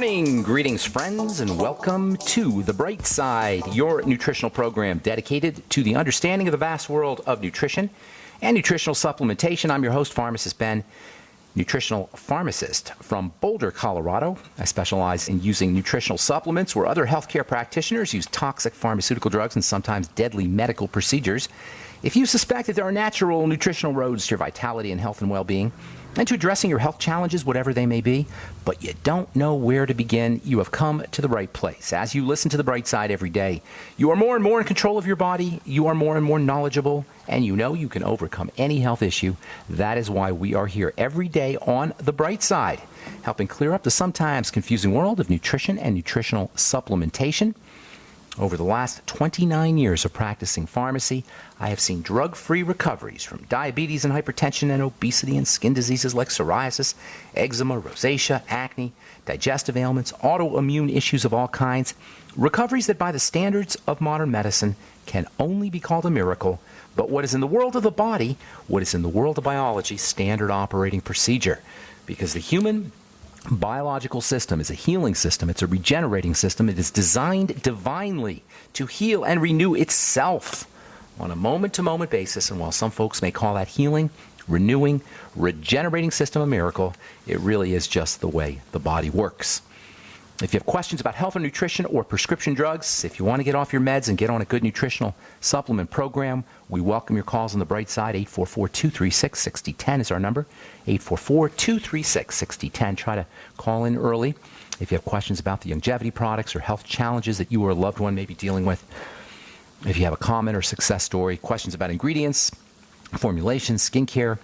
morning. Greetings, friends, and welcome to The Bright Side, your nutritional program dedicated to the understanding of the vast world of nutrition and nutritional supplementation. I'm your host, Pharmacist Ben, nutritional pharmacist from Boulder, Colorado. I specialize in using nutritional supplements where other healthcare practitioners use toxic pharmaceutical drugs and sometimes deadly medical procedures. If you suspect that there are natural nutritional roads to your vitality and health and well-being, and to addressing your health challenges, whatever they may be, but you don't know where to begin, you have come to the right place. As you listen to The Bright Side every day, you are more and more in control of your body, you are more and more knowledgeable, and you know you can overcome any health issue. That is why we are here every day on The Bright Side, helping clear up the sometimes confusing world of nutrition and nutritional supplementation. Over the last 29 years of practicing pharmacy, I have seen drug-free recoveries from diabetes and hypertension and obesity and skin diseases like psoriasis, eczema, rosacea, acne, digestive ailments, autoimmune issues of all kinds. Recoveries that by the standards of modern medicine can only be called a miracle, but what is in the world of the body, what is in the world of biology, standard operating procedure. Because the human biological system is a healing system. It's a regenerating system. It is designed divinely to heal and renew itself on a moment-to-moment basis. And while some folks may call that healing, renewing, regenerating system a miracle, it really is just the way the body works. If you have questions about health or nutrition or prescription drugs, if you want to get off your meds and get on a good nutritional supplement program, we welcome your calls on The Bright Side. 844-236-6010 is our number. 844-236-6010. Try to call in early if you have questions about the longevity products or health challenges that you or a loved one may be dealing with. If you have a comment or success story, questions about ingredients, formulations, skincare,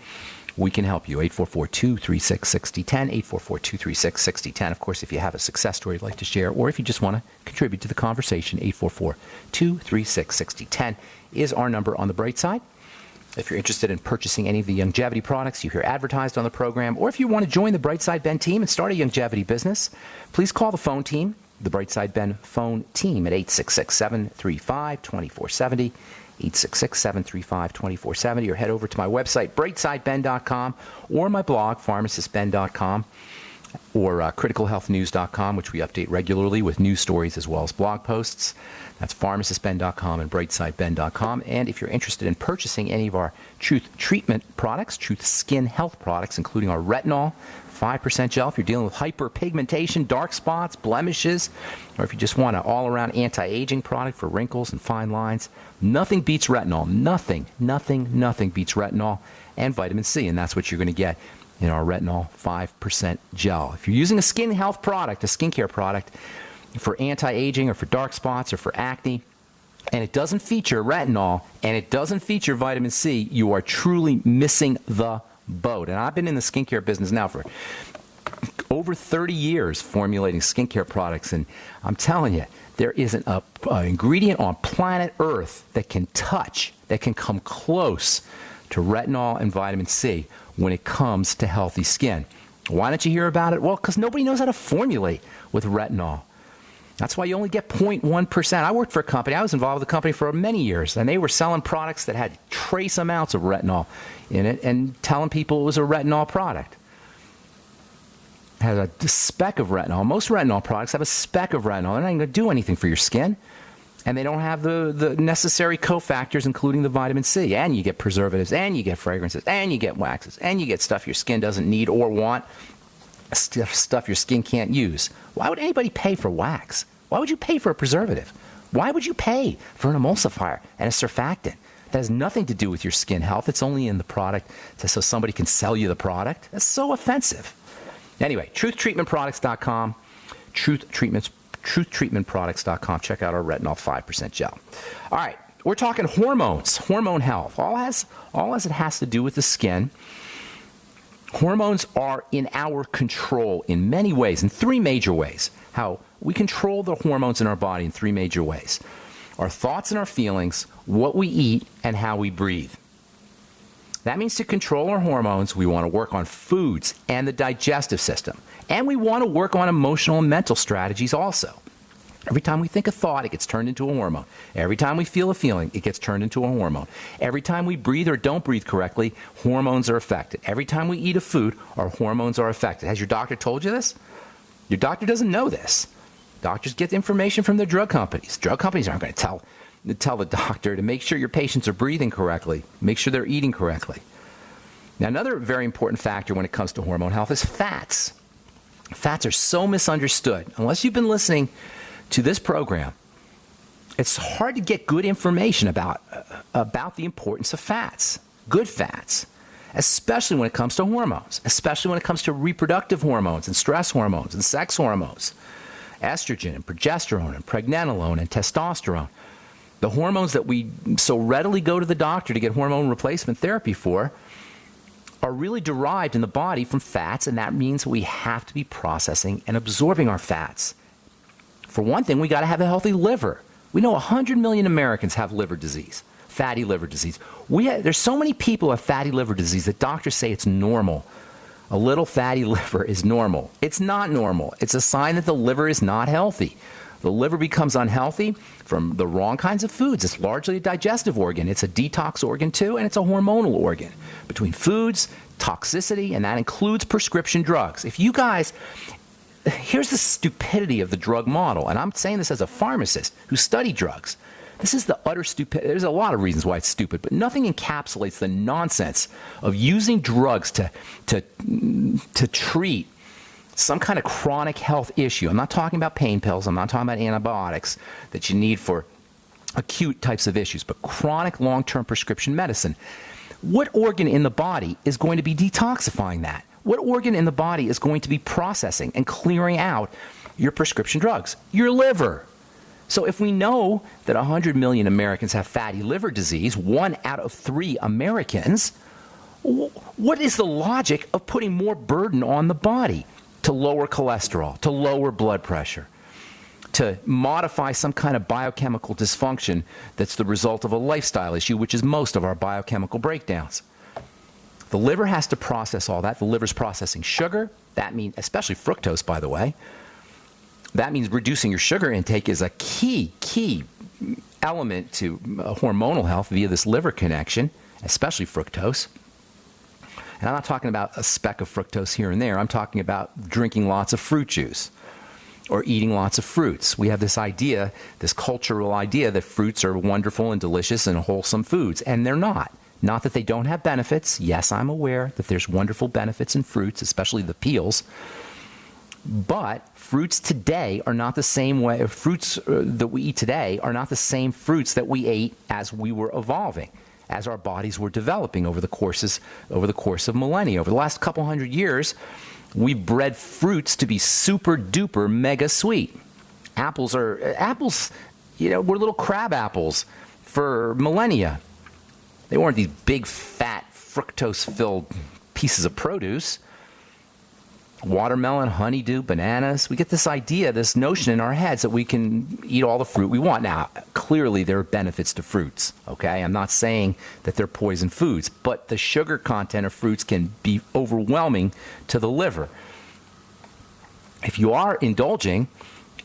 we can help you. 844-236-6010, 844-236-6010. Of course, if you have a success story you'd like to share, or if you just want to contribute to the conversation, 844-236-6010 is our number on The Bright Side. If you're interested in purchasing any of the longevity products you hear advertised on the program, or if you want to join the Bright Side Ben team and start a longevity business, please call the phone team, the Bright Side Ben phone team at 866-735-2470. 866-735-2470, or head over to my website, brightsideben.com, or my blog, pharmacistben.com, or criticalhealthnews.com, which we update regularly with news stories as well as blog posts. That's pharmacistben.com and brightsideben.com. And if you're interested in purchasing any of our Truth Treatment products, Truth Skin Health products, including our retinol 5% gel, if you're dealing with hyperpigmentation, dark spots, blemishes, or if you just want an all-around anti-aging product for wrinkles and fine lines, nothing beats retinol. Nothing beats retinol and vitamin C, and that's what you're going to get in our retinol 5% gel. If you're using a skin health product, a skincare product for anti-aging or for dark spots or for acne, and it doesn't feature retinol and it doesn't feature vitamin C, you are truly missing the boat. And I've been in the skincare business now for over 30 years formulating skincare products, and I'm telling you, there isn't an ingredient on planet Earth that can come close to retinol and vitamin C when it comes to healthy skin. Why don't you hear about it? Well, because nobody knows how to formulate with retinol. That's why you only get 0.1%. I worked for a company. I was involved with the company for many years, and they were selling products that had trace amounts of retinol in it and telling people it was a retinol product. It has a speck of retinol. Most retinol products have a speck of retinol. They're not going to do anything for your skin, and they don't have the necessary cofactors, including the vitamin C. And you get preservatives, and you get fragrances, and you get waxes, and you get stuff your skin doesn't need or want. Stuff your skin can't use. Why would anybody pay for wax? Why would you pay for a preservative? Why would you pay for an emulsifier and a surfactant? That has nothing to do with your skin health. It's only in the product so somebody can sell you the product. That's so offensive. Anyway, truthtreatmentproducts.com, truthtreatmentproducts.com. Check out our retinol 5% gel. All right, we're talking hormones, hormone health. All as it has to do with the skin. Hormones are in our control in many ways, in three major ways. How we control the hormones in our body in three major ways. Our thoughts and our feelings, what we eat, and how we breathe. That means to control our hormones, we want to work on foods and the digestive system. And we want to work on emotional and mental strategies also. Every time we think a thought, it gets turned into a hormone. Every time we feel a feeling, it gets turned into a hormone. Every time we breathe or don't breathe correctly, hormones are affected. Every time we eat a food, our hormones are affected. Has your doctor told you this? Your doctor doesn't know this. Doctors get information from the drug companies. Drug companies aren't going to tell the doctor to make sure your patients are breathing correctly, make sure they're eating correctly. Now, another very important factor when it comes to hormone health is fats. Fats are so misunderstood. Unless you've been listening to this program, it's hard to get good information about the importance of fats, good fats, especially when it comes to hormones, especially when it comes to reproductive hormones and stress hormones and sex hormones, estrogen and progesterone and pregnenolone and testosterone. The hormones that we so readily go to the doctor to get hormone replacement therapy for are really derived in the body from fats, and that means we have to be processing and absorbing our fats. For one thing, we got to have a healthy liver. We know 100 million Americans have liver disease, fatty liver disease. There's so many people with fatty liver disease that doctors say it's normal. A little fatty liver is normal. It's not normal. It's a sign that the liver is not healthy. The liver becomes unhealthy from the wrong kinds of foods. It's largely a digestive organ. It's a detox organ too, and it's a hormonal organ. Between foods, toxicity, and that includes prescription drugs. If you guys, here's the stupidity of the drug model, and I'm saying this as a pharmacist who studied drugs. This is the utter stupidity. There's a lot of reasons why it's stupid, but nothing encapsulates the nonsense of using drugs to treat some kind of chronic health issue. I'm not talking about pain pills. I'm not talking about antibiotics that you need for acute types of issues, but chronic long-term prescription medicine. What organ in the body is going to be detoxifying that? What organ in the body is going to be processing and clearing out your prescription drugs? Your liver. So if we know that 100 million Americans have fatty liver disease, 1 out of 3 Americans, what is the logic of putting more burden on the body to lower cholesterol, to lower blood pressure, to modify some kind of biochemical dysfunction that's the result of a lifestyle issue, which is most of our biochemical breakdowns? The liver has to process all that. The liver's processing sugar. That means, especially fructose, by the way. That means reducing your sugar intake is a key element to hormonal health via this liver connection, especially fructose. And I'm not talking about a speck of fructose here and there. I'm talking about drinking lots of fruit juice or eating lots of fruits. We have this idea, this cultural idea that fruits are wonderful and delicious and wholesome foods, and they're not. Not that they don't have benefits. Yes, I'm aware that there's wonderful benefits in fruits, especially the peels. But fruits today are not the same way. Fruits that we eat today are not the same fruits that we ate as we were evolving, as our bodies were developing over the course of millennia. Over the last couple hundred years, we've bred fruits to be super duper mega sweet. Apples, were little crab apples for millennia. They weren't these big, fat, fructose-filled pieces of produce. Watermelon, honeydew, bananas. We get this idea, this notion in our heads that we can eat all the fruit we want. Now, clearly there are benefits to fruits, okay? I'm not saying that they're poison foods, but the sugar content of fruits can be overwhelming to the liver. If you are indulging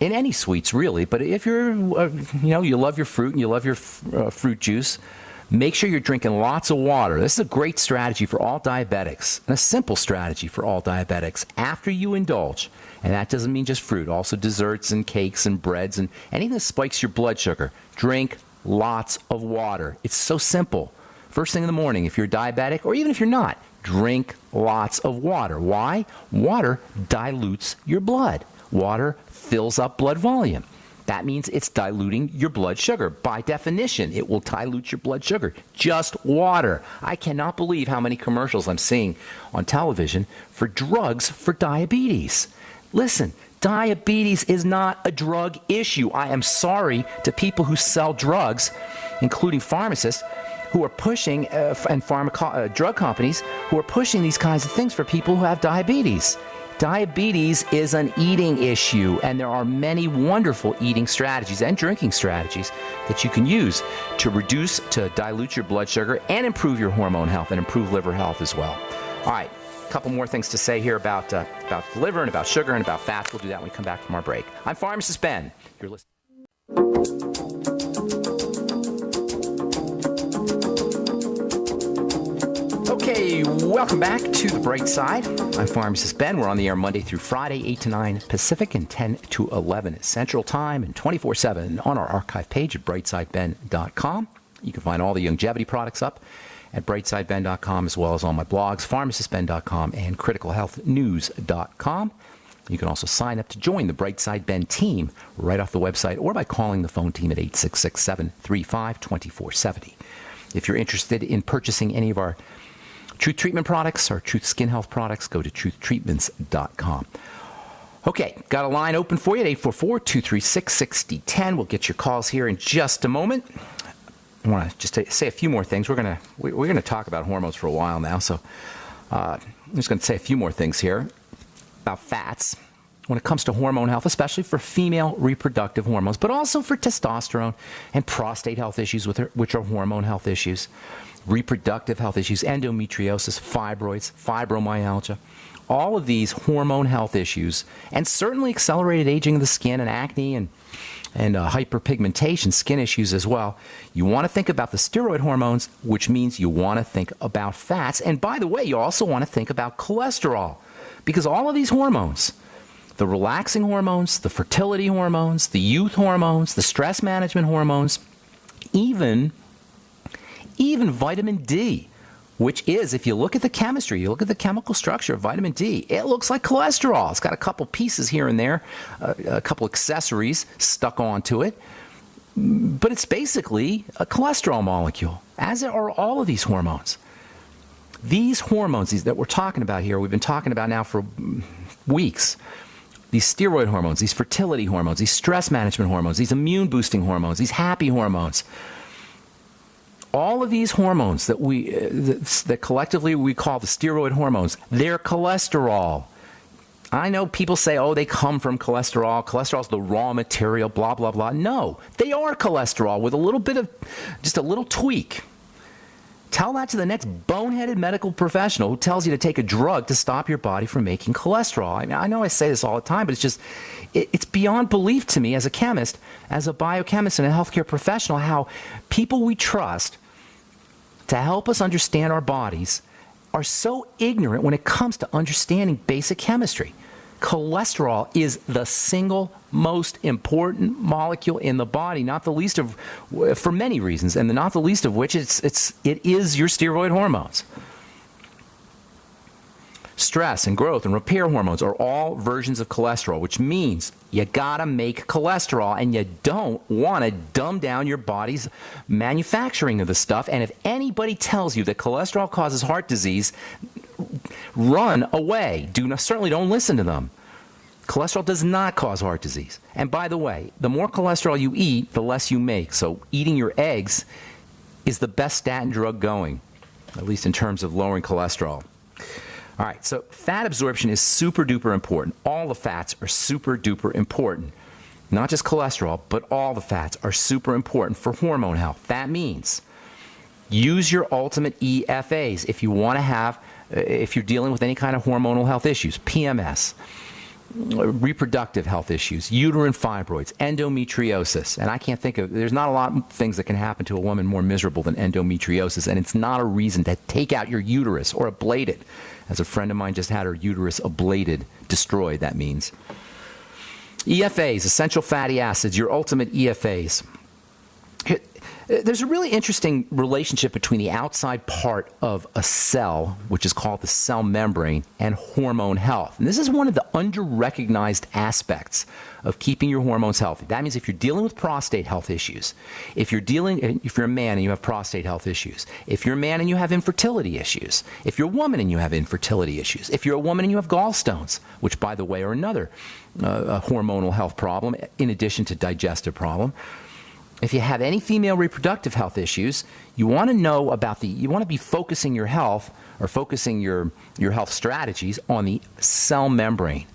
in any sweets, really, but if you're, you love your fruit and you love your fruit juice, make sure you're drinking lots of water. This is a great strategy for all diabetics, and a simple strategy for all diabetics after you indulge. And that doesn't mean just fruit, also desserts and cakes and breads and anything that spikes your blood sugar. Drink lots of water. It's so simple. First thing in the morning, if you're diabetic, or even if you're not, drink lots of water. Why? Water dilutes your blood. Water fills up blood volume. That means it's diluting your blood sugar. By definition, it will dilute your blood sugar. Just water. I cannot believe how many commercials I'm seeing on television for drugs for diabetes. Listen, diabetes is not a drug issue. I am sorry to people who sell drugs, including pharmacists, who are pushing, and drug companies who are pushing these kinds of things for people who have diabetes. Diabetes is an eating issue, and there are many wonderful eating strategies and drinking strategies that you can use to dilute your blood sugar and improve your hormone health and improve liver health as well. All right, a couple more things to say here about the liver and about sugar and about fats. We'll do that when we come back from our break. I'm Pharmacist Ben. You're listening. Okay, welcome back to The Bright Side. I'm Pharmacist Ben. We're on the air Monday through Friday, 8 to 9 Pacific and 10 to 11 Central Time, and 24/7 on our archive page at brightsideben.com. You can find all the longevity products up at brightsideben.com, as well as on my blogs, pharmacistben.com and criticalhealthnews.com. You can also sign up to join the Brightside Ben team right off the website or by calling the phone team at 866-735-2470. If you're interested in purchasing any of our Truth Treatment products or Truth Skin Health products, go to truthtreatments.com. Okay, got a line open for you at 844-236-6010. We'll get your calls here in just a moment. I want to just say a few more things. We're gonna talk about hormones for a while now, so I'm just going to say a few more things here about fats when it comes to hormone health, especially for female reproductive hormones, but also for testosterone and prostate health issues, which are hormone health issues, reproductive health issues, endometriosis, fibroids, fibromyalgia, all of these hormone health issues, and certainly accelerated aging of the skin and acne and hyperpigmentation, skin issues as well. You want to think about the steroid hormones, which means you want to think about fats. And by the way, you also want to think about cholesterol, because all of these hormones, the relaxing hormones, the fertility hormones, the youth hormones, the stress management hormones, even vitamin D, which is, if you look at the chemistry, you look at the chemical structure of vitamin D, it looks like cholesterol. It's got a couple pieces here and there, a couple accessories stuck onto it, but it's basically a cholesterol molecule, as are all of these hormones. These hormones that we're talking about here, we've been talking about now for weeks, these steroid hormones, these fertility hormones, these stress management hormones, these immune-boosting hormones, these happy hormones, all of these hormones that collectively we call the steroid hormones, they're cholesterol. I know people say, oh, they come from cholesterol. Cholesterol is the raw material, blah, blah, blah. No, they are cholesterol with a little bit of, just a little tweak. Tell that to the next boneheaded medical professional who tells you to take a drug to stop your body from making cholesterol. I mean, I know I say this all the time, but it's just, it's beyond belief to me as a chemist, as a biochemist and a healthcare professional, how people we trust to help us understand our bodies are so ignorant when it comes to understanding basic chemistry. Cholesterol is the single most important molecule in the body, not the least of, for many reasons, and not the least of which it is your steroid hormones. Stress and growth and repair hormones are all versions of cholesterol, which means you gotta make cholesterol, and you don't want to dumb down your body's manufacturing of the stuff. And if anybody tells you that cholesterol causes heart disease, run away. Certainly don't listen to them. Cholesterol does not cause heart disease. And by the way, the more cholesterol you eat, the less you make. So eating your eggs is the best statin drug going, at least in terms of lowering cholesterol. All right, so fat absorption is super duper important. All the fats are super duper important. Not just cholesterol, but all the fats are super important for hormone health. That means use your ultimate EFAs if you want to have, if you're dealing with any kind of hormonal health issues, PMS, reproductive health issues, uterine fibroids, endometriosis. And I can't think of, there's not a lot of things that can happen to a woman more miserable than endometriosis, and it's not a reason to take out your uterus or ablate it. As a friend of mine just had her uterus ablated, destroyed, that means. EFAs, essential fatty acids, your ultimate EFAs. There's a really interesting relationship between the outside part of a cell, which is called the cell membrane, and hormone health. And this is one of the under-recognized aspects of keeping your hormones healthy. That means if you're dealing with prostate health issues, if you're a man and you have prostate health issues, if you're a man and you have infertility issues, if you're a woman and you have infertility issues, if you're a woman and you have gallstones, which, by the way, are another hormonal health problem in addition to digestive problem. If you have any female reproductive health issues, you want to know about you want to be focusing your health or focusing your health strategies on the cell membrane.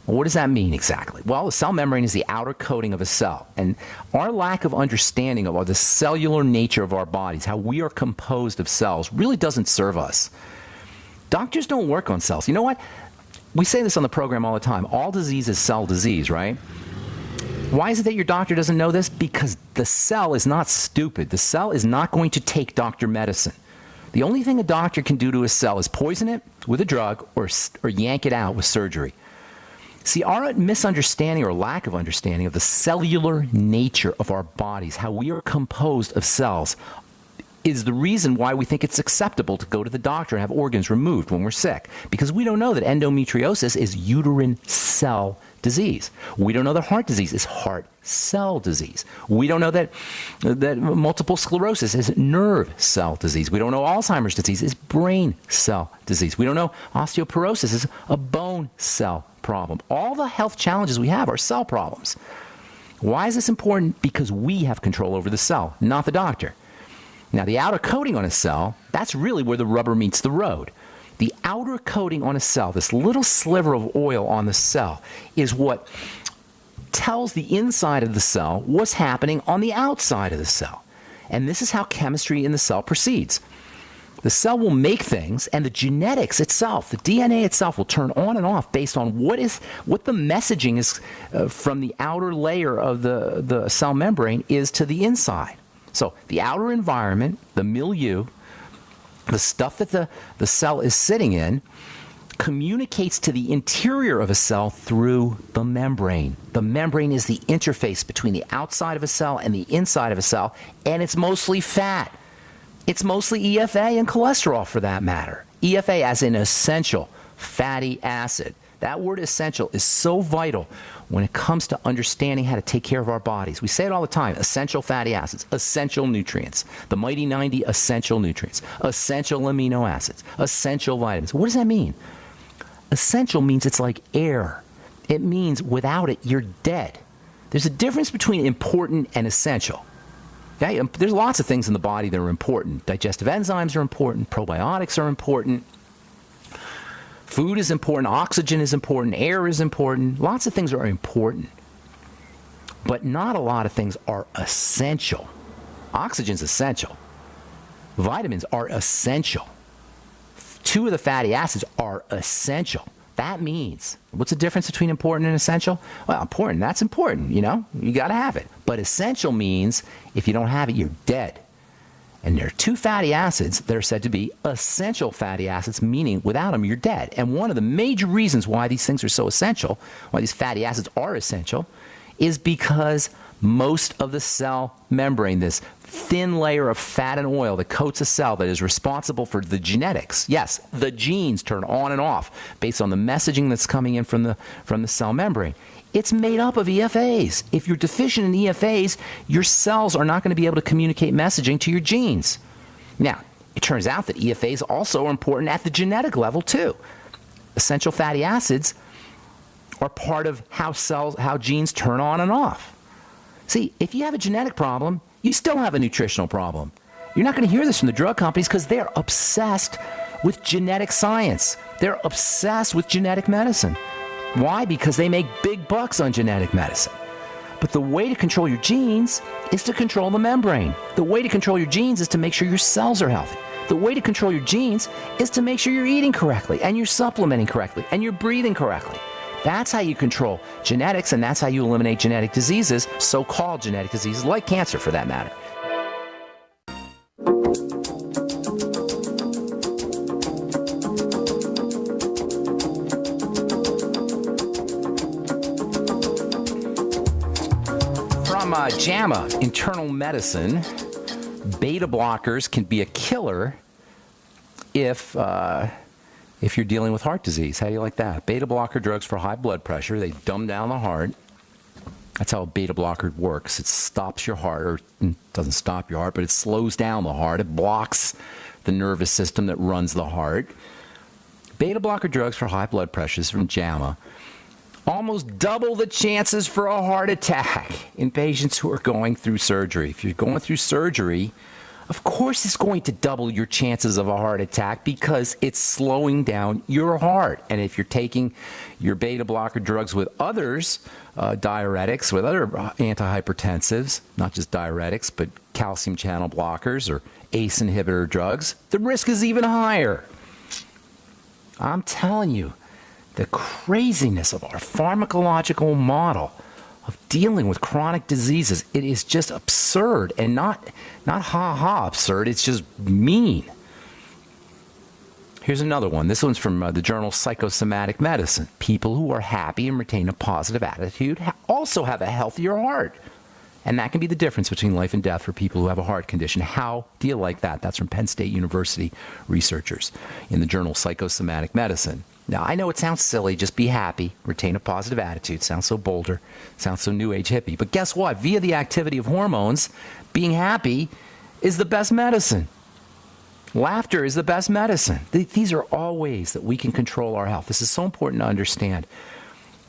Well, what does that mean exactly? Well, the cell membrane is the outer coating of a cell. And our lack of understanding of the cellular nature of our bodies, how we are composed of cells, really doesn't serve us. Doctors don't work on cells. You know what? We say this on the program all the time. All disease is cell disease, right? Why is it that your doctor doesn't know this? Because the cell is not stupid. The cell is not going to take doctor medicine. The only thing a doctor can do to a cell is poison it with a drug or yank it out with surgery. See, our misunderstanding or lack of understanding of the cellular nature of our bodies, how we are composed of cells, is the reason why we think it's acceptable to go to the doctor and have organs removed when we're sick. Because we don't know that endometriosis is uterine cell disease. We don't know that heart disease is heart cell disease. We don't know that multiple sclerosis is nerve cell disease. We don't know Alzheimer's disease is brain cell disease. We don't know osteoporosis is a bone cell problem. All the health challenges we have are cell problems. Why is this important? Because we have control over the cell, not the doctor. Now, the outer coating on a cell, that's really where the rubber meets the road. The outer coating on a cell, this little sliver of oil on the cell, is what tells the inside of the cell what's happening on the outside of the cell. And this is how chemistry in the cell proceeds. The cell will make things, and the genetics itself, the DNA itself, will turn on and off based on what the messaging is from the outer layer of the cell membrane is to the inside. So the outer environment, the milieu, the stuff that the cell is sitting in, communicates to the interior of a cell through the membrane. The membrane is the interface between the outside of a cell and the inside of a cell, and it's mostly fat. It's mostly EFA and cholesterol, for that matter. EFA as in essential fatty acid. That word essential is so vital when it comes to understanding how to take care of our bodies. We say it all the time: essential fatty acids, essential nutrients, the mighty 90 essential nutrients, essential amino acids, essential vitamins. What does that mean? Essential means it's like air. It means without it, you're dead. There's a difference between important and essential. Okay? There's lots of things in the body that are important. Digestive enzymes are important. Probiotics are important. Food is important. Oxygen is important. Air is important. Lots of things are important. But not a lot of things are essential. Oxygen's essential. Vitamins are essential. 2 of the fatty acids are essential. That means, what's the difference between important and essential? Well, important, that's important, you know? You got to have it. But essential means if you don't have it, you're dead. And there are 2 fatty acids that are said to be essential fatty acids, meaning without them, you're dead. And one of the major reasons why these things are so essential, why these fatty acids are essential, is because most of the cell membrane, this thin layer of fat and oil that coats a cell that is responsible for the genetics. Yes, the genes turn on and off based on the messaging that's coming in from the cell membrane. It's made up of EFAs. If you're deficient in EFAs, your cells are not going to be able to communicate messaging to your genes. Now, it turns out that EFAs also are important at the genetic level too. Essential fatty acids are part of how genes turn on and off. See, if you have a genetic problem, you still have a nutritional problem. You're not going to hear this from the drug companies because they're obsessed with genetic science. They're obsessed with genetic medicine. Why? Because they make big bucks on genetic medicine. But the way to control your genes is to control the membrane. The way to control your genes is to make sure your cells are healthy. The way to control your genes is to make sure you're eating correctly and you're supplementing correctly and you're breathing correctly. That's how you control genetics, and that's how you eliminate genetic diseases, so-called genetic diseases, like cancer for that matter. From JAMA Internal Medicine, beta blockers can be a killer if you're dealing with heart disease. How do you like that? Beta blocker drugs for high blood pressure. They dumb down the heart. That's how a beta blocker works. It stops your heart, or doesn't stop your heart, but it slows down the heart. It blocks the nervous system that runs the heart. Beta blocker drugs for high blood pressures from JAMA almost double the chances for a heart attack in patients who are going through surgery. If you're going through surgery, of course it's going to double your chances of a heart attack because it's slowing down your heart. And if you're taking your beta blocker drugs with others, diuretics, with other antihypertensives, not just diuretics, but calcium channel blockers or ACE inhibitor drugs, the risk is even higher. I'm telling you, the craziness of our pharmacological model of dealing with chronic diseases, it is just absurd, and not ha-ha absurd, it's just mean. Here's another one. This one's from the journal Psychosomatic Medicine. People who are happy and retain a positive attitude also have a healthier heart. And that can be the difference between life and death for people who have a heart condition. How do you like that? That's from Penn State University researchers in the journal Psychosomatic Medicine. Now, I know it sounds silly. Just be happy. Retain a positive attitude. Sounds so bolder. Sounds so new age hippie. But guess what? Via the activity of hormones, being happy is the best medicine. Laughter is the best medicine. These are all ways that we can control our health. This is so important to understand.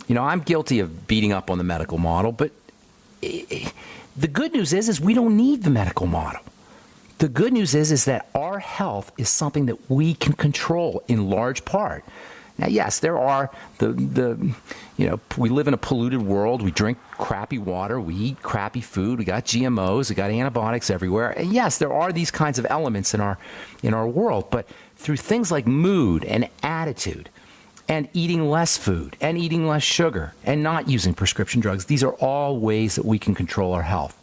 You know, I'm guilty of beating up on the medical model, but the good news is we don't need the medical model. The good news is that our health is something that we can control in large part. Now, yes, there are we live in a polluted world. We drink crappy water. We eat crappy food. We got GMOs. We got antibiotics everywhere. And yes, there are these kinds of elements in our world. But through things like mood and attitude, and eating less food, and eating less sugar, and not using prescription drugs, these are all ways that we can control our health.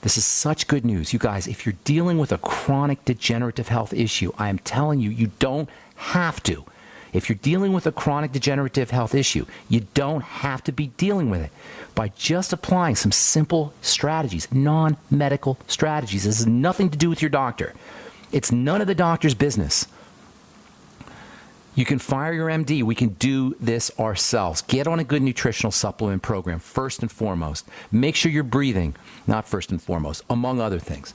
This is such good news. You guys, if you're dealing with a chronic degenerative health issue, I am telling you, you don't have to. If you're dealing with a chronic degenerative health issue, you don't have to be dealing with it. By just applying some simple strategies, non-medical strategies. This has nothing to do with your doctor. It's none of the doctor's business. You can fire your MD. We can do this ourselves. Get on a good nutritional supplement program, first and foremost. Make sure you're breathing, not first and foremost, among other things.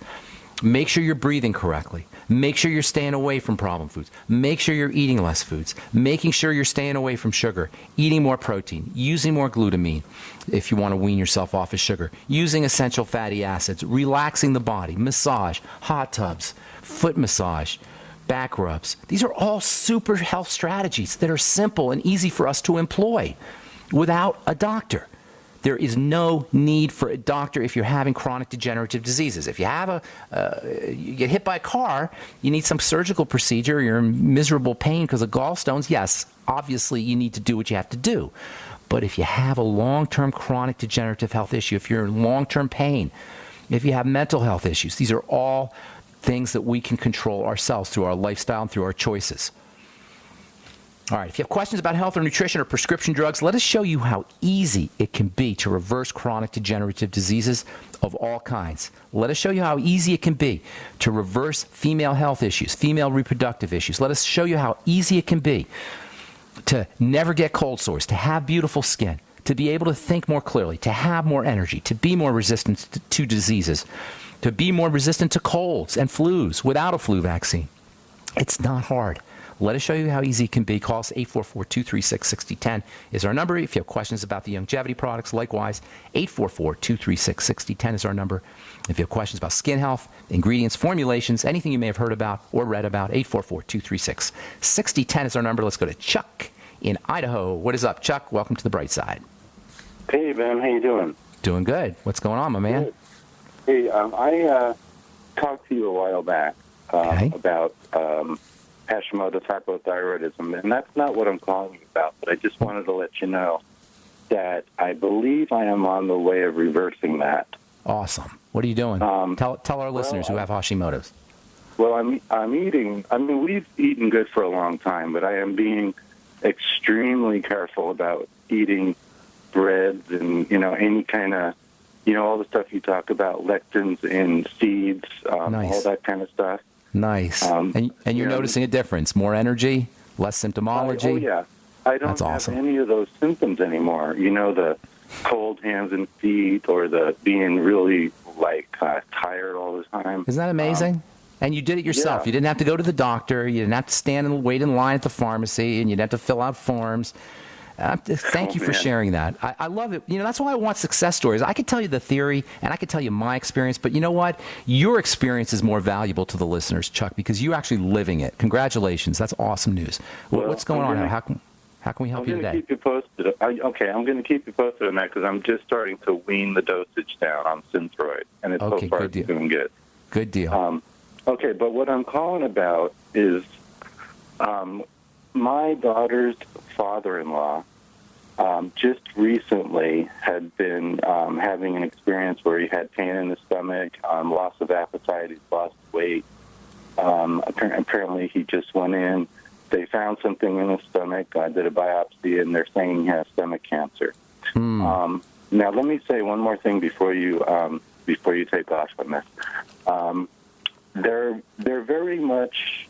Make sure you're breathing correctly. Make sure you're staying away from problem foods. Make sure you're eating less foods. Making sure you're staying away from sugar. Eating more protein. Using more glutamine if you want to wean yourself off of sugar. Using essential fatty acids. Relaxing the body. Massage. Hot tubs. Foot massage. Back rubs. These are all super health strategies that are simple and easy for us to employ without a doctor. There is no need for a doctor if you're having chronic degenerative diseases. If you have you get hit by a car, you need some surgical procedure, you're in miserable pain because of gallstones, yes, obviously you need to do what you have to do. But if you have a long-term chronic degenerative health issue, if you're in long-term pain, if you have mental health issues, these are all things that we can control ourselves through our lifestyle and through our choices. All right, if you have questions about health or nutrition or prescription drugs, let us show you how easy it can be to reverse chronic degenerative diseases of all kinds. Let us show you how easy it can be to reverse female health issues, female reproductive issues. Let us show you how easy it can be to never get cold sores, to have beautiful skin, to be able to think more clearly, to have more energy, to be more resistant to diseases, to be more resistant to colds and flus without a flu vaccine. It's not hard. Let us show you how easy it can be. Call us 844-236-6010 is our number. If you have questions about the longevity products, likewise, 844-236-6010 is our number. If you have questions about skin health, ingredients, formulations, anything you may have heard about or read about, 844-236-6010 is our number. Let's go to Chuck in Idaho. What is up, Chuck? Welcome to the bright side. Hey, Ben. How you doing? Doing good. What's going on, my man? Good. Hey, I talked to you a while back about Hashimoto's hypothyroidism, and that's not what I'm calling about, but I just wanted to let you know that I believe I am on the way of reversing that. Awesome. What are you doing? Tell our listeners who have Hashimoto's. Well, I'm eating. I mean, we've eaten good for a long time, but I am being extremely careful about eating breads and, any kind of, all the stuff you talk about, lectins in seeds, Nice. all that kind of stuff. Nice. And you're noticing a difference? More energy? Less symptomology? Oh, yeah. I don't have any of those symptoms anymore. The cold hands and feet or the being really, tired all the time. Isn't that amazing? And you did it yourself. Yeah. You didn't have to go to the doctor. You didn't have to stand and wait in line at the pharmacy, and you didn't have to fill out forms. Thank you for sharing that. I love it. That's why I want success stories. I could tell you the theory, and I could tell you my experience, but you know what? Your experience is more valuable to the listeners, Chuck, because you're actually living it. Congratulations. That's awesome news. What's going on? How can we help you today? I'm going to keep you posted. I'm going to keep you posted on that because I'm just starting to wean the dosage down on Synthroid, and it's so far doing good. Good deal. Okay, but what I'm calling about is my daughter's father-in-law just recently had been having an experience where he had pain in the stomach, loss of appetite, he's lost weight. Apparently he just went in they found something in his stomach. I did a biopsy, and they're saying he has stomach cancer. Now, let me say one more thing before you take off on this. They're very much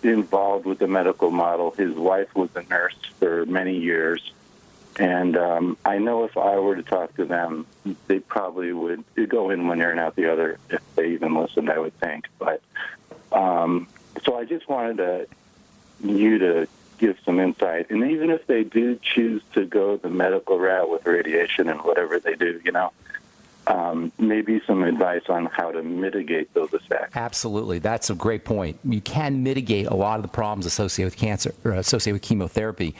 involved with the medical model. His wife was a nurse for many years, and I know if I were to talk to them, they probably would go in one ear and out the other if they even listened, I would think. But so I just wanted you to give some insight. And even if they do choose to go the medical route with radiation and whatever they do, maybe some advice on how to mitigate those effects. Absolutely. That's a great point. You can mitigate a lot of the problems associated with cancer or associated with chemotherapy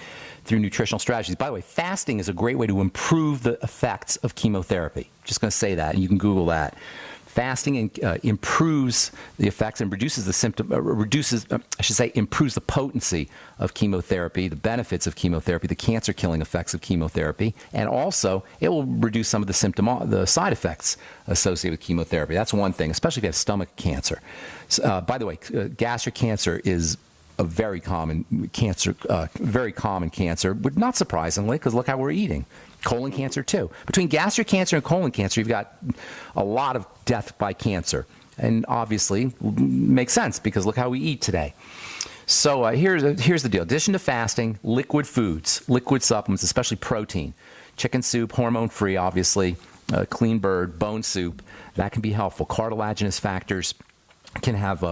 through nutritional strategies. By the way, fasting is a great way to improve the effects of chemotherapy. Just going to say that, and you can Google that. Fasting improves the effects and reduces the symptom, improves the potency of chemotherapy, the benefits of chemotherapy, the cancer-killing effects of chemotherapy, and also it will reduce some of the side effects associated with chemotherapy. That's one thing, especially if you have stomach cancer. By the way, gastric cancer is a very common cancer, but not surprisingly, because look how we're eating. Colon cancer, too. Between gastric cancer and colon cancer, you've got a lot of death by cancer. And obviously, makes sense, because look how we eat today. So here's the deal. In addition to fasting, liquid foods, liquid supplements, especially protein, chicken soup, hormone-free, obviously, clean bird, bone soup, that can be helpful. Cartilaginous factors can have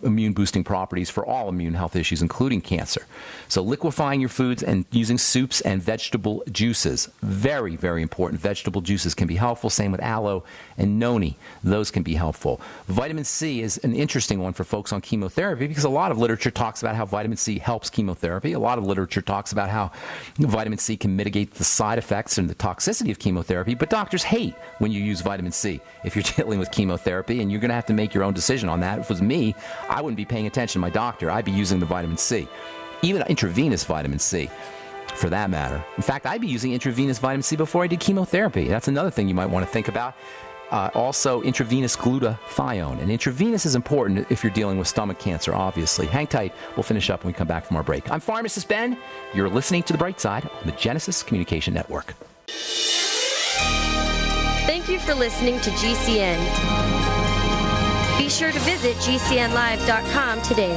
immune-boosting properties for all immune health issues, including cancer. So liquefying your foods and using soups and vegetable juices, very, very important. Vegetable juices can be helpful. Same with aloe and noni. Those can be helpful. Vitamin C is an interesting one for folks on chemotherapy because a lot of literature talks about how vitamin C helps chemotherapy. A lot of literature talks about how vitamin C can mitigate the side effects and the toxicity of chemotherapy, but doctors hate when you use vitamin C if you're dealing with chemotherapy, and you're going to have to make your own decision on that. If it was me, I wouldn't be paying attention to my doctor. I'd be using the vitamin C, even intravenous vitamin C, for that matter. In fact, I'd be using intravenous vitamin C before I did chemotherapy. That's another thing you might want to think about. Also, intravenous glutathione. And intravenous is important if you're dealing with stomach cancer, obviously. Hang tight. We'll finish up when we come back from our break. I'm Pharmacist Ben. You're listening to The Bright Side on the Genesis Communication Network. Thank you for listening to GCN. Be sure to visit GCNlive.com today.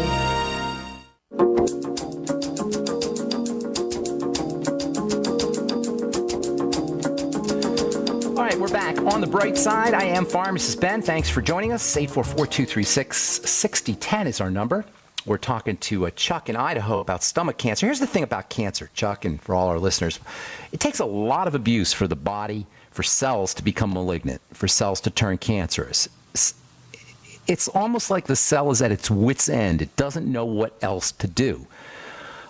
All right, we're back on The Bright Side. I am Pharmacist Ben. Thanks for joining us. 844-236-6010 is our number. We're talking to Chuck in Idaho about stomach cancer. Here's the thing about cancer, Chuck, and for all our listeners. It takes a lot of abuse for the body, for cells to become malignant, for cells to turn cancerous. It's almost like the cell is at its wit's end. It doesn't know what else to do.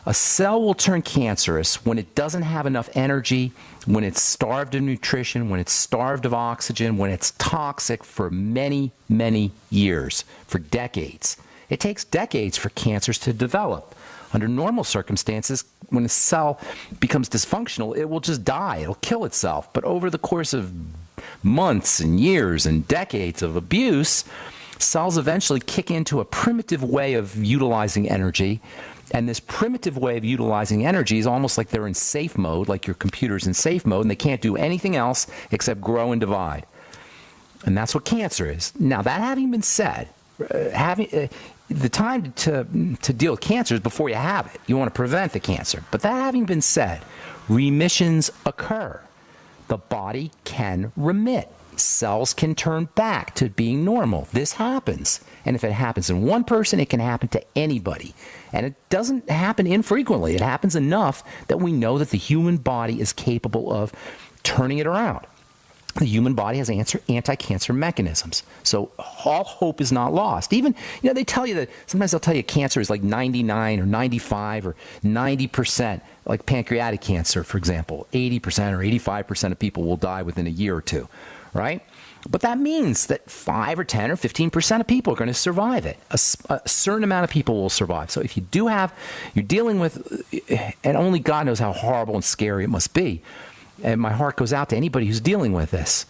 A cell will turn cancerous when it doesn't have enough energy, when it's starved of nutrition, when it's starved of oxygen, when it's toxic for many, many years, for decades. It takes decades for cancers to develop. Under normal circumstances, when a cell becomes dysfunctional, it will just die. It'll kill itself. But over the course of months and years and decades of abuse, cells eventually kick into a primitive way of utilizing energy. And this primitive way of utilizing energy is almost like they're in safe mode, like your computer's in safe mode, and they can't do anything else except grow and divide. And that's what cancer is. Now, that having been said, the time to deal with cancer is before you have it. You want to prevent the cancer. But that having been said, remissions occur. The body can remit. Cells can turn back to being normal. This happens. And if it happens in one person, it can happen to anybody. And it doesn't happen infrequently. It happens enough that we know that the human body is capable of turning it around. The human body has anti-cancer mechanisms. So all hope is not lost. Even, they tell you that, sometimes they'll tell you cancer is like 99 or 95 or 90%, like pancreatic cancer, for example. 80% or 85% of people will die within a year or two, right? But that means that 5 or 10 or 15% of people are going to survive it. A certain amount of people will survive. So if you do have, you're dealing with, and only God knows how horrible and scary it must be, and my heart goes out to anybody who's dealing with this.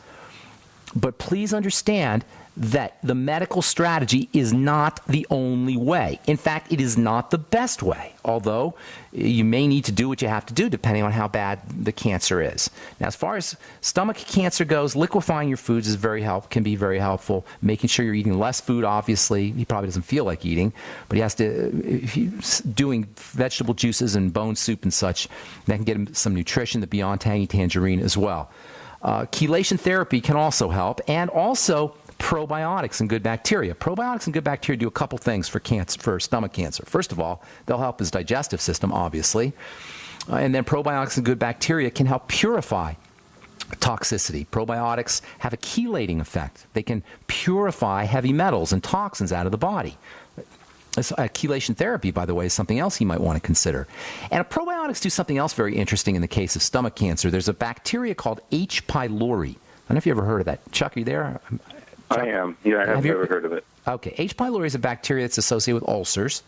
But please understand that the medical strategy is not the only way. In fact, it is not the best way, although you may need to do what you have to do depending on how bad the cancer is. Now, as far as stomach cancer goes, liquefying your foods can be very helpful. Making sure you're eating less food, obviously. He probably doesn't feel like eating, but he has to, doing vegetable juices and bone soup and such, that can get him some nutrition, the Beyond Tangy Tangerine as well. Chelation therapy can also help, and also probiotics and good bacteria. Probiotics and good bacteria do a couple things for stomach cancer. First of all, they'll help his digestive system, obviously. And then probiotics and good bacteria can help purify toxicity. Probiotics have a chelating effect. They can purify heavy metals and toxins out of the body. Chelation therapy, by the way, is something else you might want to consider. And probiotics do something else very interesting in the case of stomach cancer. There's a bacteria called H. pylori. I don't know if you ever heard of that. Chuck, are you there? I am. Yeah, I have never heard of it. Okay. H. pylori is a bacteria that's associated with ulcers.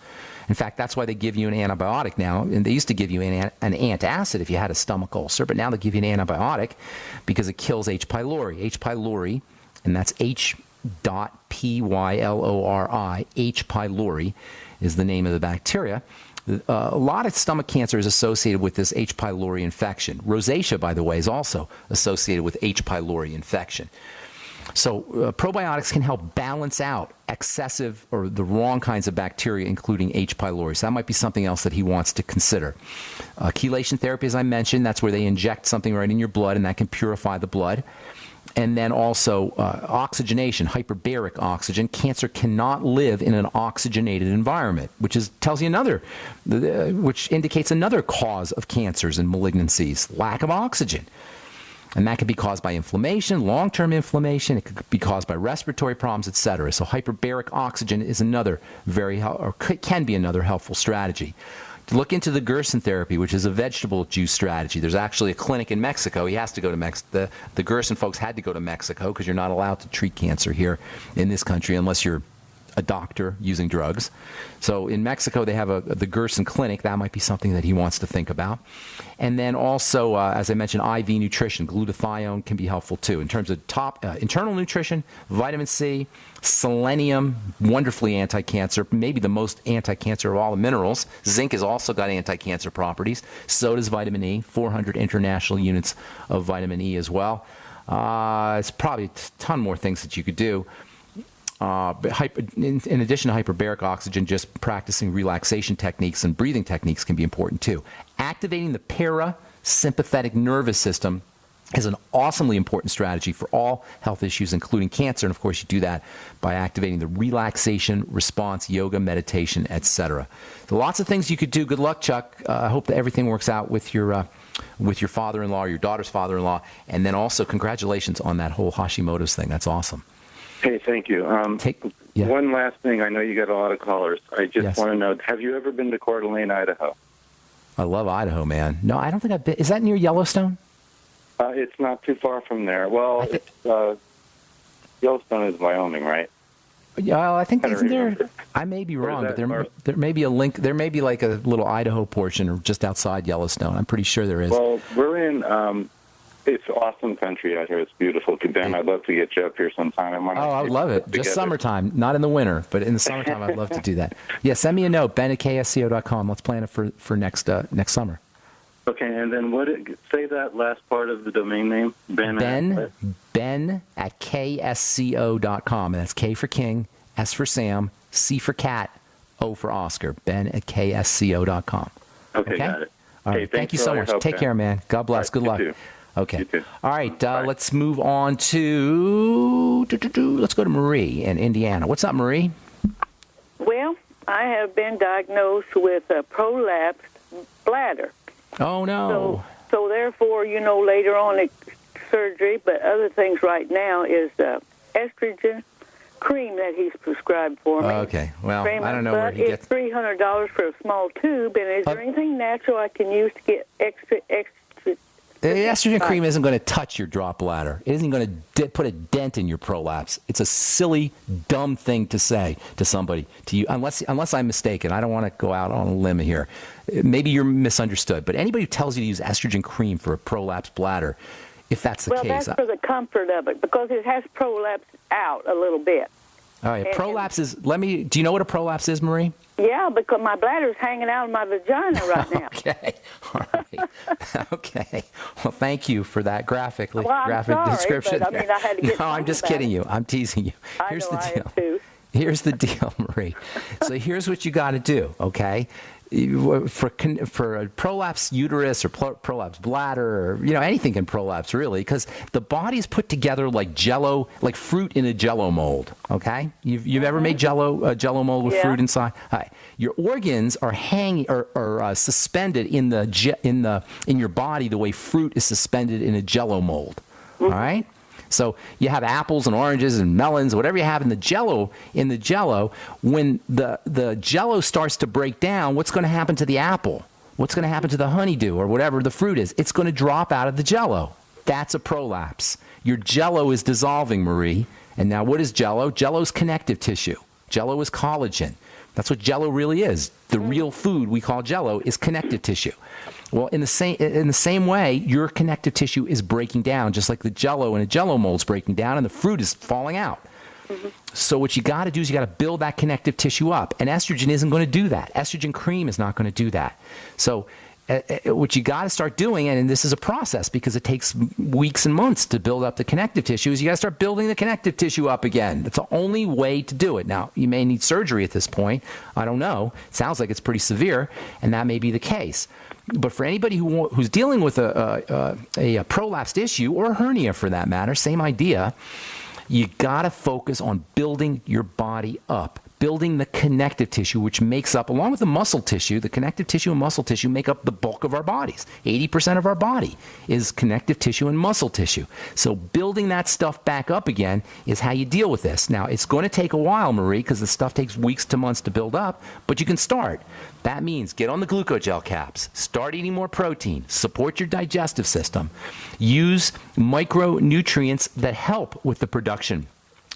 In fact, that's why they give you an antibiotic now. And they used to give you an antacid if you had a stomach ulcer, but now they give you an antibiotic because it kills H. pylori. H. pylori, and that's H.pylori. H. pylori is the name of the bacteria. A lot of stomach cancer is associated with this H. pylori infection. Rosacea, by the way, is also associated with H. pylori infection. So probiotics can help balance out excessive or the wrong kinds of bacteria, including H. pylori. So that might be something else that he wants to consider. Chelation therapy, as I mentioned, that's where they inject something right in your blood, and that can purify the blood. And then also oxygenation, hyperbaric oxygen. Cancer cannot live in an oxygenated environment, which indicates another cause of cancers and malignancies, lack of oxygen. And that could be caused by inflammation, long-term inflammation. It could be caused by respiratory problems, etc. So hyperbaric oxygen is can be another helpful strategy. Look into the Gerson therapy, which is a vegetable juice strategy. There's actually a clinic in Mexico. He has to go to Mexico. The Gerson folks had to go to Mexico because you're not allowed to treat cancer here in this country unless you're a doctor using drugs. So in Mexico, they have the Gerson clinic. That might be something that he wants to think about. And then also, as I mentioned, IV nutrition. Glutathione can be helpful too. In terms of internal nutrition, vitamin C, selenium, wonderfully anti-cancer, maybe the most anti-cancer of all the minerals. Zinc has also got anti-cancer properties. So does vitamin E, 400 international units of vitamin E as well. It's probably a ton more things that you could do. In addition to hyperbaric oxygen, just practicing relaxation techniques and breathing techniques can be important too. Activating the parasympathetic nervous system is an awesomely important strategy for all health issues, including cancer. And of course, you do that by activating the relaxation response, yoga, meditation, etc. So lots of things you could do. Good luck, Chuck. I hope that everything works out with your father-in-law or your daughter's father-in-law. And then also, congratulations on that whole Hashimoto's thing. That's awesome. Hey, thank you. One last thing. I know you got a lot of callers. I just want to know, have you ever been to Coeur d'Alene, Idaho? I love Idaho, man. No, I don't think I've been. Is that near Yellowstone? It's not too far from there. Well, Yellowstone is Wyoming, right? Yeah, I think isn't there. I may be wrong, but there may be a link. There may be like a little Idaho portion just outside Yellowstone. I'm pretty sure there is. Well, we're in. It's awesome country out here. It's beautiful. Ben, I'd love to get you up here sometime. I would love it. Just summertime, not in the winter, but in the summertime, I'd love to do that. Yeah, send me a note, ben@ksco.com. Let's plan it for next summer. Okay, and then say that last part of the domain name? Ben@ksco.com. And that's K for King, S for Sam, C for Cat, O for Oscar. Ben@ksco.com. Okay, got it. All right, thank you so much. Take care, man. God bless. Good luck. Too. Okay. All right, let's move on to, let's go to Marie in Indiana. What's up, Marie? Well, I have been diagnosed with a prolapsed bladder. Oh, no. So therefore, later on surgery, but other things right now is estrogen cream that he's prescribed for me. Okay. Well, I don't know where he gets... It's $300 for a small tube, and is there anything natural I can use to get extra... The estrogen cream isn't going to touch your drop bladder. It isn't going to put a dent in your prolapse. It's a silly, dumb thing to say to somebody, to you, unless I'm mistaken. I don't want to go out on a limb here. Maybe you're misunderstood. But anybody who tells you to use estrogen cream for a prolapsed bladder if that's the well, case. that's for the comfort of it, because it has prolapsed out a little bit. All right, prolapse is, do you know what a prolapse is, Marie? Yeah, because my bladder's hanging out of my vagina right now. Okay, all right. Okay. Well, thank you for that graphic sorry, description. But, I had to get no, I'm just kidding you. I'm teasing you. Here's the deal. I am too. Here's the deal, Marie. So here's what you got to do, okay? For a prolapsed uterus or prolapsed bladder, or anything can prolapse really, because the body's put together like Jello, like fruit in a Jello mold. Okay, you've ever made Jello mold with fruit inside? All right. Your organs are suspended in your body the way fruit is suspended in a Jello mold. All right. So you have apples and oranges and melons, whatever you have in the Jello. When the Jello starts to break down, what's going to happen to the apple? What's going to happen to the honeydew or whatever the fruit is? It's going to drop out of the Jello. That's a prolapse. Your Jello is dissolving, Marie. And now what is Jello? Jello is connective tissue. Jello is collagen. That's what Jello really is. The real food we call Jello is connective tissue. Well, in the same way, your connective tissue is breaking down, just like the Jello in a Jello mold is breaking down, and the fruit is falling out. Mm-hmm. So what you got to do is you got to build that connective tissue up, and estrogen isn't going to do that. Estrogen cream is not going to do that. So what you got to start doing, and this is a process because it takes weeks and months to build up the connective tissue, is you got to start building the connective tissue up again. That's the only way to do it. Now, you may need surgery at this point. I don't know. It sounds like it's pretty severe, and that may be the case. But for anybody who's dealing with a prolapsed issue, or a hernia for that matter, same idea, you got to focus on building your body up, building the connective tissue, which makes up, along with the muscle tissue, the connective tissue and muscle tissue make up the bulk of our bodies. 80% of our body is connective tissue and muscle tissue. So building that stuff back up again is how you deal with this. Now, it's going to take a while, Marie, because the stuff takes weeks to months to build up, but you can start. That means get on the glucogel caps, start eating more protein, support your digestive system, use micronutrients that help with the production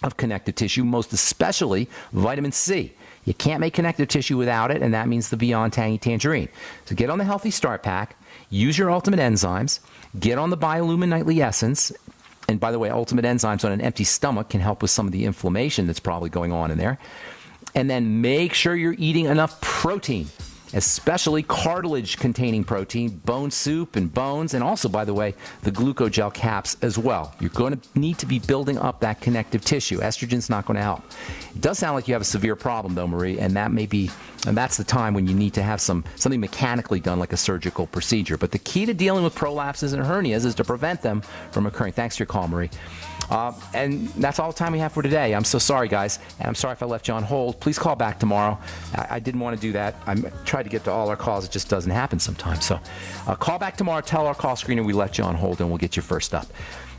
of connective tissue, most especially vitamin C. You can't make connective tissue without it, and that means the Beyond Tangy Tangerine. So get on the Healthy Start Pack, use your Ultimate Enzymes, get on the Biolumin Nightly Essence, and by the way, Ultimate Enzymes on an empty stomach can help with some of the inflammation that's probably going on in there. And then make sure you're eating enough protein, especially cartilage-containing protein, bone soup and bones, and also, by the way, the glucogel caps as well. You're going to need to be building up that connective tissue. Estrogen's not going to help. It does sound like you have a severe problem, though, Marie, and that's the time when you need to have something mechanically done, like a surgical procedure. But the key to dealing with prolapses and hernias is to prevent them from occurring. Thanks for your call, Marie. And that's all the time we have for today. I'm so sorry, guys, and I'm sorry if I left you on hold. Please call back tomorrow. I didn't want to do that. I tried to get to all our calls. It just doesn't happen sometimes. So call back tomorrow. Tell our call screener we left you on hold, and we'll get you first up.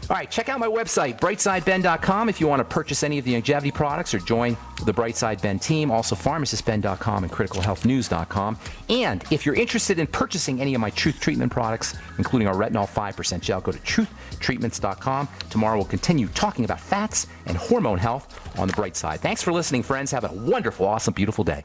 All right, check out my website, brightsideben.com, if you want to purchase any of the longevity products or join the Brightside Ben team. Also, pharmacistben.com and criticalhealthnews.com. And if you're interested in purchasing any of my Truth Treatment products, including our retinol 5% gel, go to truthtreatments.com. Tomorrow we'll continue talking about fats and hormone health on the bright side. Thanks for listening, friends. Have a wonderful, awesome, beautiful day.